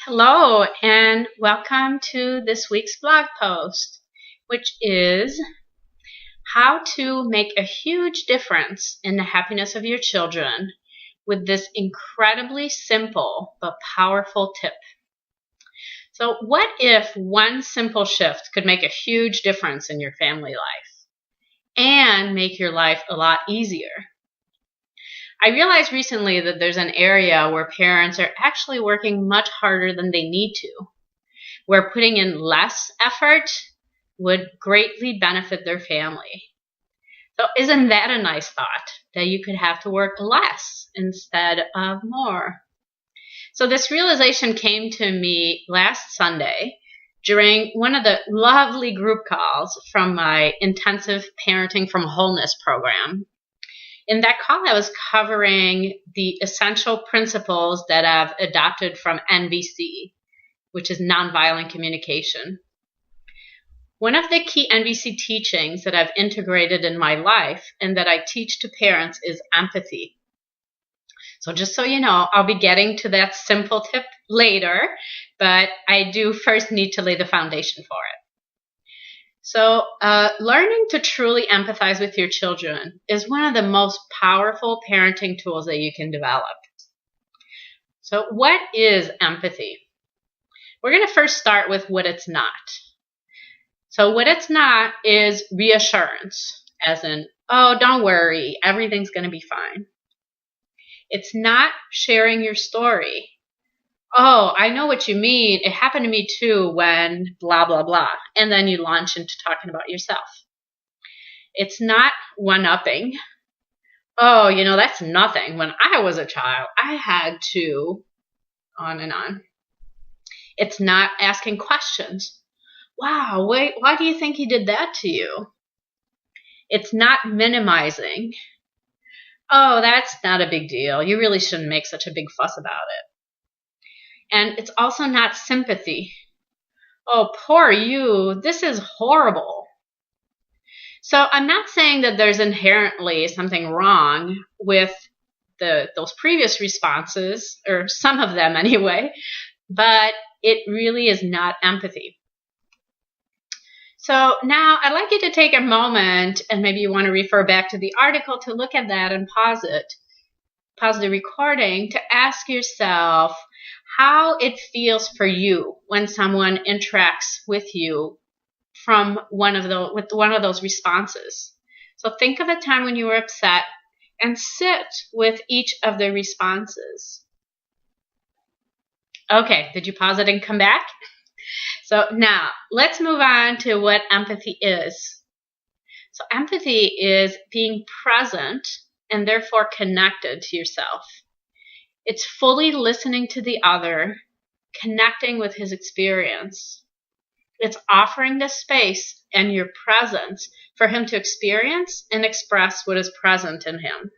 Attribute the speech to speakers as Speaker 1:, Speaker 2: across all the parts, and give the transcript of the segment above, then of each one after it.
Speaker 1: Hello, and welcome to this week's blog post, which is how to make a huge difference in the happiness of your children with this incredibly simple but powerful tip. So, what if one simple shift could make a huge difference in your family life and make your life a lot easier? I realized recently that there's an area where parents are actually working much harder than they need to, where putting in less effort would greatly benefit their family. So isn't that a nice thought, that you could have to work less instead of more? So this realization came to me last Sunday during one of the lovely group calls from my intensive parenting from wholeness program. In that call, I was covering the essential principles that I've adopted from NVC, which is nonviolent communication. One of the key NVC teachings that I've integrated in my life and that I teach to parents is empathy. So just so you know, I'll be getting to that simple tip later, but I do first need to lay the foundation for it. So learning to truly empathize with your children is one of the most powerful parenting tools that you can develop. So what is empathy? We're going to first start with what it's not. So what it's not is reassurance, as in, oh, don't worry, everything's going to be fine. It's not sharing your story. Oh, I know what you mean. It happened to me too when blah, blah, blah. And then you launch into talking about yourself. It's not one-upping. Oh, that's nothing. When I was a child, I had to, on and on. It's not asking questions. Wow, wait, why do you think he did that to you? It's not minimizing. Oh, that's not a big deal. You really shouldn't make such a big fuss about it. And it's also not sympathy. Oh, poor you. This is horrible. So I'm not saying that there's inherently something wrong with those previous responses, or some of them anyway, but it really is not empathy. So now I'd like you to take a moment, and maybe you want to refer back to the article to look at that and pause it. Pause the recording to ask yourself how it feels for you when someone interacts with you with one of those responses. So think of a time when you were upset and sit with each of the responses. Okay, did you pause it and come back? So now let's move on to what empathy is. So empathy is being present and therefore connected to yourself. It's fully listening to the other, connecting with his experience. It's offering the space and your presence for him to experience and express what is present in him.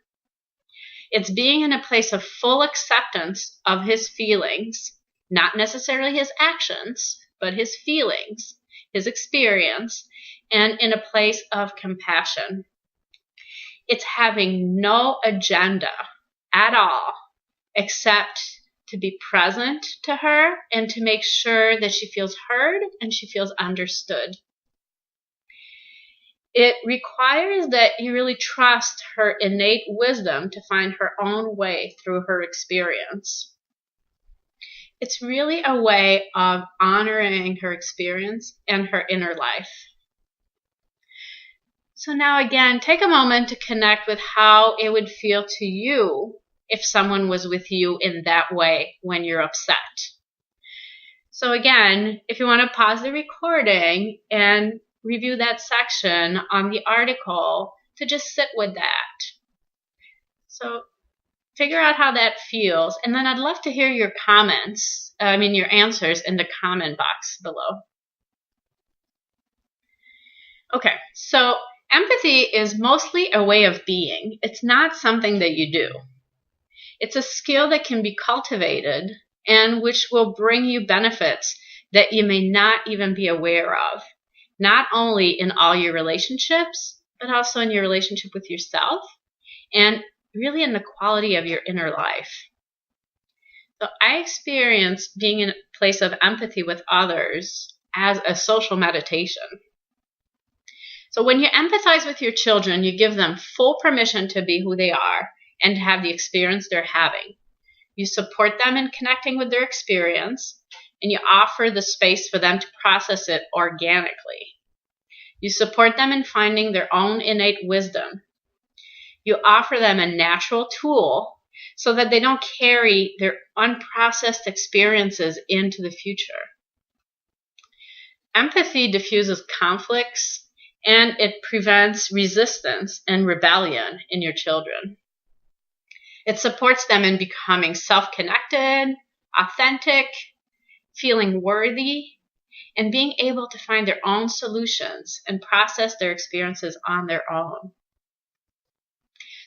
Speaker 1: It's being in a place of full acceptance of his feelings, not necessarily his actions, but his feelings, his experience, and in a place of compassion. It's having no agenda at all, except to be present to her and to make sure that she feels heard and she feels understood. It requires that you really trust her innate wisdom to find her own way through her experience. It's really a way of honoring her experience and her inner life. So now again, take a moment to connect with how it would feel to you if someone was with you in that way when you're upset. So again, if you want to pause the recording and review that section on the article to just sit with that. So figure out how that feels, and then I'd love to hear your your answers in the comment box below. Okay, so empathy is mostly a way of being. It's not something that you do. It's a skill that can be cultivated and which will bring you benefits that you may not even be aware of, not only in all your relationships, but also in your relationship with yourself and really in the quality of your inner life. So I experience being in a place of empathy with others as a social meditation. So when you empathize with your children, you give them full permission to be who they are and to have the experience they're having. You support them in connecting with their experience, and you offer the space for them to process it organically. You support them in finding their own innate wisdom. You offer them a natural tool so that they don't carry their unprocessed experiences into the future. Empathy diffuses conflicts, and it prevents resistance and rebellion in your children. It supports them in becoming self-connected, authentic, feeling worthy, and being able to find their own solutions and process their experiences on their own.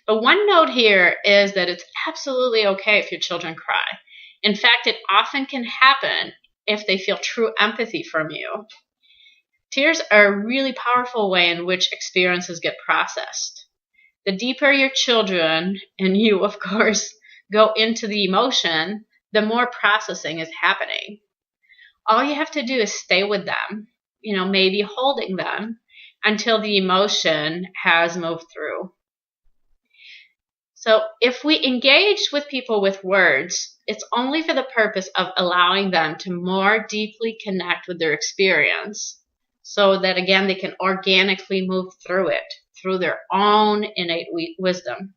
Speaker 1: But one note here is that it's absolutely okay if your children cry. In fact, it often can happen if they feel true empathy from you. Tears are a really powerful way in which experiences get processed. The deeper your children, and you of course, go into the emotion, the more processing is happening. All you have to do is stay with them, maybe holding them until the emotion has moved through. So if we engage with people with words, it's only for the purpose of allowing them to more deeply connect with their experience so that, again, they can organically move through it, through their own innate wisdom.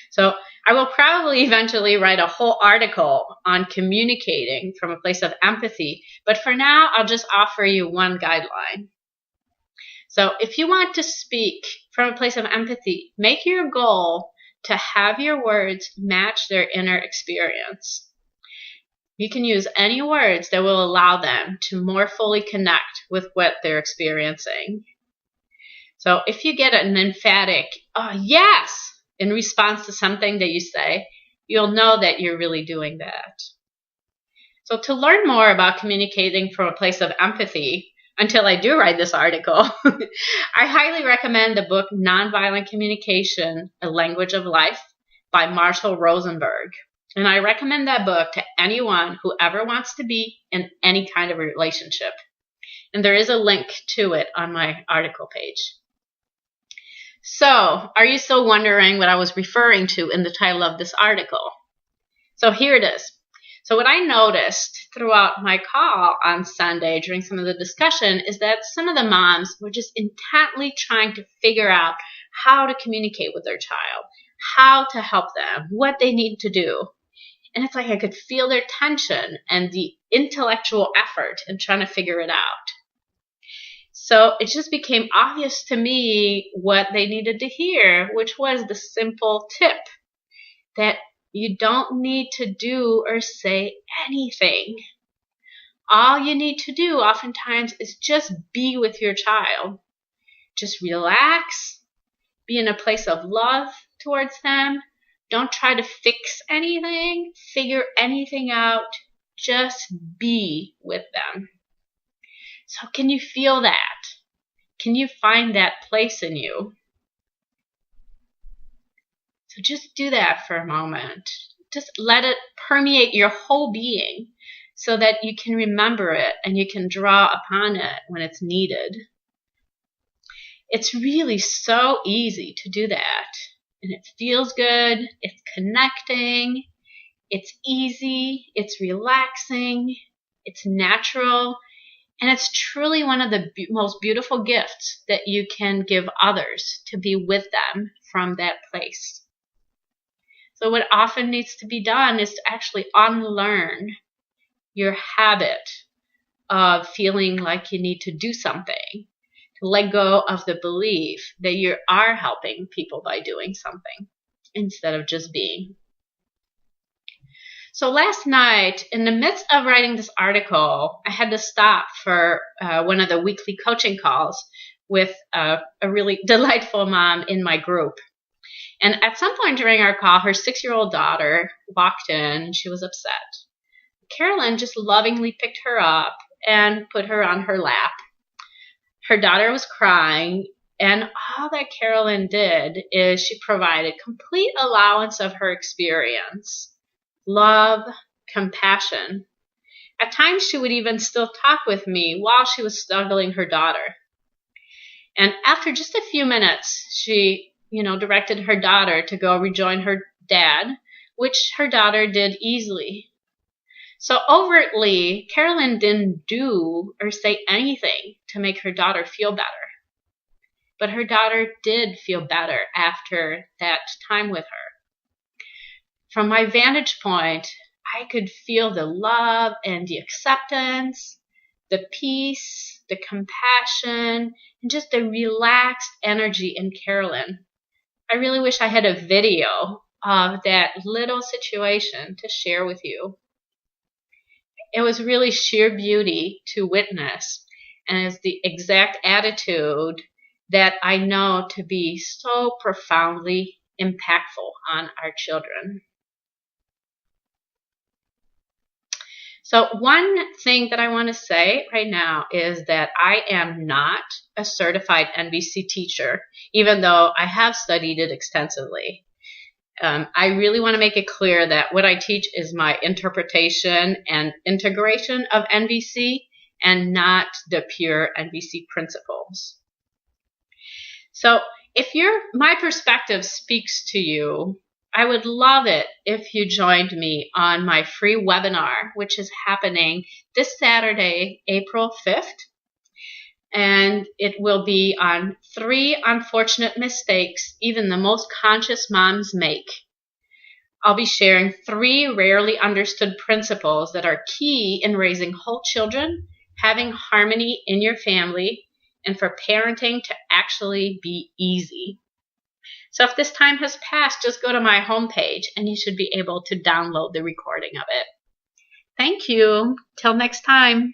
Speaker 1: So I will probably eventually write a whole article on communicating from a place of empathy, but for now, I'll just offer you one guideline. So if you want to speak from a place of empathy, make your goal to have your words match their inner experience. You can use any words that will allow them to more fully connect with what they're experiencing. So if you get an emphatic, "Oh, yes," in response to something that you say, you'll know that you're really doing that. So to learn more about communicating from a place of empathy, until I do write this article, I highly recommend the book Nonviolent Communication, A Language of Life by Marshall Rosenberg. And I recommend that book to anyone who ever wants to be in any kind of relationship. And there is a link to it on my article page. So, are you still wondering what I was referring to in the title of this article? So here it is. So what I noticed throughout my call on Sunday during some of the discussion is that some of the moms were just intently trying to figure out how to communicate with their child, how to help them, what they need to do. And it's like I could feel their tension and the intellectual effort in trying to figure it out. So it just became obvious to me what they needed to hear, which was the simple tip that you don't need to do or say anything. All you need to do oftentimes is just be with your child. Just relax, be in a place of love towards them. Don't try to fix anything, figure anything out. Just be with them. So can you feel that? Can you find that place in you? So just do that for a moment. Just let it permeate your whole being so that you can remember it and you can draw upon it when it's needed. It's really so easy to do that. And it feels good. It's connecting. It's easy. It's relaxing. It's natural. And it's truly one of the most beautiful gifts that you can give others, to be with them from that place. So what often needs to be done is to actually unlearn your habit of feeling like you need to do something, to let go of the belief that you are helping people by doing something instead of just being. So last night, in the midst of writing this article, I had to stop for one of the weekly coaching calls with a really delightful mom in my group. And at some point during our call, her 6-year-old daughter walked in and she was upset. Carolyn just lovingly picked her up and put her on her lap. Her daughter was crying, and all that Carolyn did is she provided complete allowance of her experience. love, compassion. At times she would even still talk with me while she was snuggling her daughter. And after just a few minutes, she, directed her daughter to go rejoin her dad, which her daughter did easily. So overtly, Carolyn didn't do or say anything to make her daughter feel better. But her daughter did feel better after that time with her. From my vantage point, I could feel the love and the acceptance, the peace, the compassion, and just the relaxed energy in Carolyn. I really wish I had a video of that little situation to share with you. It was really sheer beauty to witness, and it's the exact attitude that I know to be so profoundly impactful on our children. So one thing that I want to say right now is that I am not a certified NVC teacher, even though I have studied it extensively. I really want to make it clear that what I teach is my interpretation and integration of NVC and not the pure NVC principles. So if my perspective speaks to you, I would love it if you joined me on my free webinar, which is happening this Saturday, April 5th. And it will be on 3 unfortunate mistakes even the most conscious moms make. I'll be sharing 3 rarely understood principles that are key in raising whole children, having harmony in your family, and for parenting to actually be easy. So if this time has passed, just go to my homepage and you should be able to download the recording of it. Thank you. Till next time.